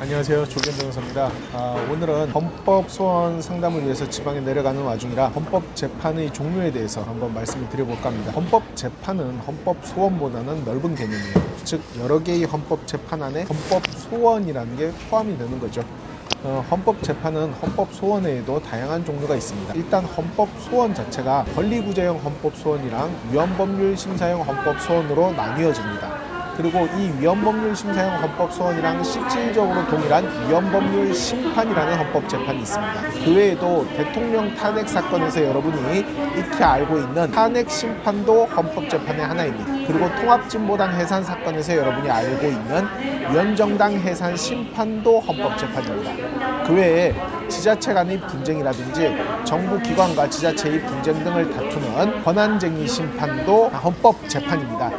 안녕하세요. 조기현 변호사입니다. 오늘은 헌법 소원 상담을 위해서 지방에 내려가는 와중이라 헌법 재판의 종류에 대해서 한번 말씀을 드려볼까 합니다. 헌법 재판은 헌법 소원보다는 넓은 개념이에요. 즉 여러 개의 헌법 재판 안에 헌법 소원이라는 게 포함이 되는 거죠. 헌법 재판은 헌법 소원 외에도 다양한 종류가 있습니다. 일단 헌법 소원 자체가 권리구제형 헌법 소원이랑 위헌법률 심사형 헌법 소원으로 나뉘어집니다. 그리고 이 위헌법률 심사형 헌법 소원이랑 실질적으로 동일한 위헌법률 심판이라는 헌법 재판이 있습니다. 그 외에도 대통령 탄핵 사건에서 여러분이 익히 알고 있는 탄핵 심판도 헌법 재판의 하나입니다. 그리고 통합진보당 해산 사건에서 여러분이 알고 있는 위헌정당 해산 심판도 헌법 재판입니다. 그 외에 지자체 간의 분쟁이라든지 정부 기관과 지자체의 분쟁 등을 다투는 권한쟁의 심판도 헌법 재판입니다.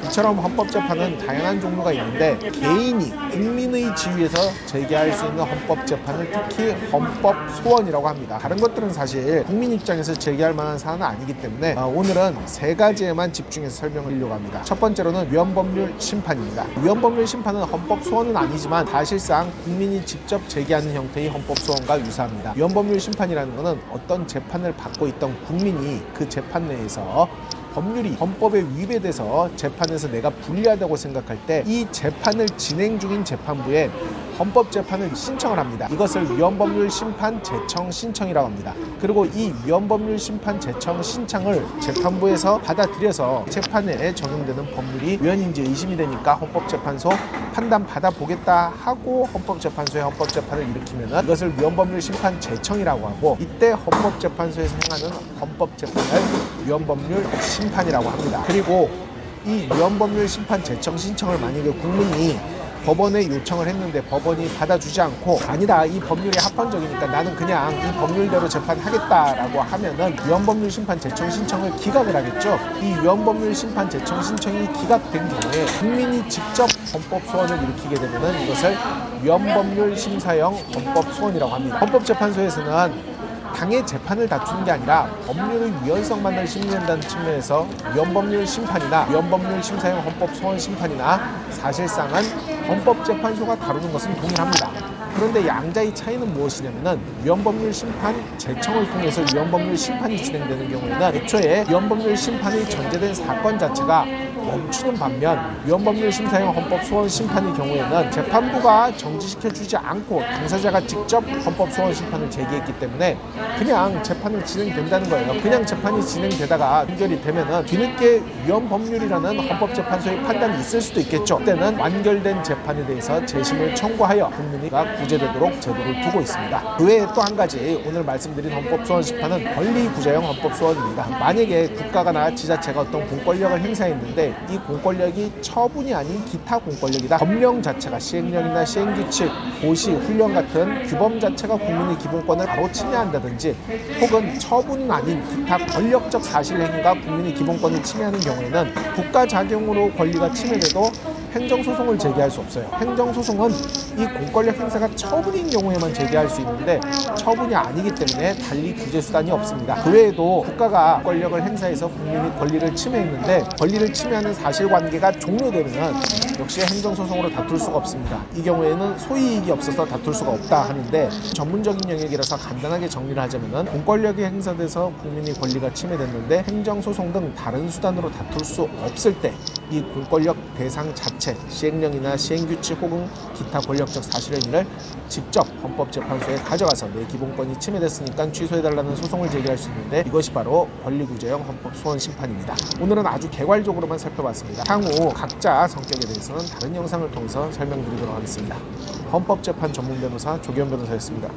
이처럼 헌법 재판은 다양한 종류가 있는데 개인이 국민의 지위에서 제기할 수 있는 헌법 재판을 특히 헌법 소원이라고 합니다. 다른 것들은 사실 국민 입장에서 제기할 만한 사안은 아니기 때문에 오늘은 세 가지에만 집중해서 설명을 하려고 합니다. 첫 번째로는 위헌법률 심판입니다. 위헌법률 심판은 헌법 소원은 아니지만 사실상 국민이 직접 제기하는 형태의 헌법 소원과 유사합니다. 위헌법률 심판이라는 것은 어떤 재판을 받고 있던 국민이 그 재판 내에서 법률이 헌법에 위배돼서 재판에서 내가 불리하다고 생각할 때 이 재판을 진행 중인 재판부에 헌법재판을 신청을 합니다. 이것을 위헌법률 심판 제청 신청이라고 합니다. 그리고 이 위헌법률 심판 제청 신청을 재판부에서 받아들여서 재판에 적용되는 법률이 위헌인지 의심이 되니까 헌법재판소 판단 받아보겠다 하고 헌법재판소에 헌법재판을 일으키면 이것을 위헌법률 심판 제청이라고 하고, 이때 헌법재판소에서 행하는 헌법재판을 위헌법률 심판이라고 합니다. 그리고 이 위헌법률 심판 제청 신청을 만약에 국민이 법원에 요청을 했는데 법원이 받아주지 않고 아니다, 이 법률이 합헌적이니까 나는 그냥 이 법률대로 재판하겠다라고 하면은 위헌법률 심판 제청 신청을 기각을 하겠죠. 이 위헌법률 심판 제청 신청이 기각된 경우에 국민이 직접 헌법 소원을 일으키게 되면은 이것을 위헌법률 심사형 헌법 소원이라고 합니다. 헌법재판소에서는 당의 재판을 다투는 게 아니라 법률의 위헌성만을 심리한다는 측면에서 위헌법률 심판이나 위헌법률 심사형 헌법 소원 심판이나 사실상은 헌법재판소가 다루는 것은 동일합니다. 그런데 양자의 차이는 무엇이냐면은 위헌법률 심판 제청을 통해서 위헌법률 심판이 진행되는 경우에는 애초에 위헌법률 심판이 전제된 사건 자체가 멈추는 반면 위헌법률 심사형 헌법 소원 심판의 경우에는 재판부가 정지시켜주지 않고 당사자가 직접 헌법 소원 심판을 제기했기 때문에 그냥 재판이 진행된다는 거예요. 그냥 재판이 진행되다가 판결이 되면은 뒤늦게 위헌법률이라는 헌법재판소의 판단이 있을 수도 있겠죠. 그때는 완결된 재판에 대해서 재심을 청구하여 국민이가 구제되도록 제도를 두고 있습니다. 그 외에 또 한 가지 오늘 말씀드린 헌법 소원 심판은 권리구제형 헌법 소원입니다. 만약에 국가가나 지자체가 어떤 공권력을 행사했는데 이 공권력이 처분이 아닌 기타 공권력이다. 법령 자체가 시행령이나 시행규칙, 고시, 훈령 같은 규범 자체가 국민의 기본권을 바로 침해한다든지 혹은 처분은 아닌 기타 권력적 사실행위가 국민의 기본권을 침해하는 경우에는 국가작용으로 권리가 침해돼도 행정소송을 제기할 수 없어요. 행정소송은 이 공권력 행사가 처분인 경우에만 제기할 수 있는데 처분이 아니기 때문에 달리 규제 수단이 없습니다. 그 외에도 국가가 권력을 행사해서 국민의 권리를 침해했는데 권리를 침해하는 사실관계가 종료되면 역시 행정소송으로 다툴 수가 없습니다. 이 경우에는 소이익이 없어서 다툴 수가 없다 하는데 전문적인 영역이라서 간단하게 정리를 하자면 공권력이 행사돼서 국민의 권리가 침해됐는데 행정소송 등 다른 수단으로 다툴 수 없을 때 이 공권력 대상 자체, 시행령이나 시행규칙 혹은 기타 권력적 사실행위를 직접 헌법재판소에 가져가서 내 기본권이 침해됐으니까 취소해달라는 소송을 제기할 수 있는데 이것이 바로 권리구제형 헌법 소원 심판입니다. 오늘은 아주 개괄적으로만 살펴봤습니다. 향후 각자 성격에 대해서는 다른 영상을 통해서 설명드리도록 하겠습니다. 헌법재판 전문 변호사 조기현 변호사였습니다.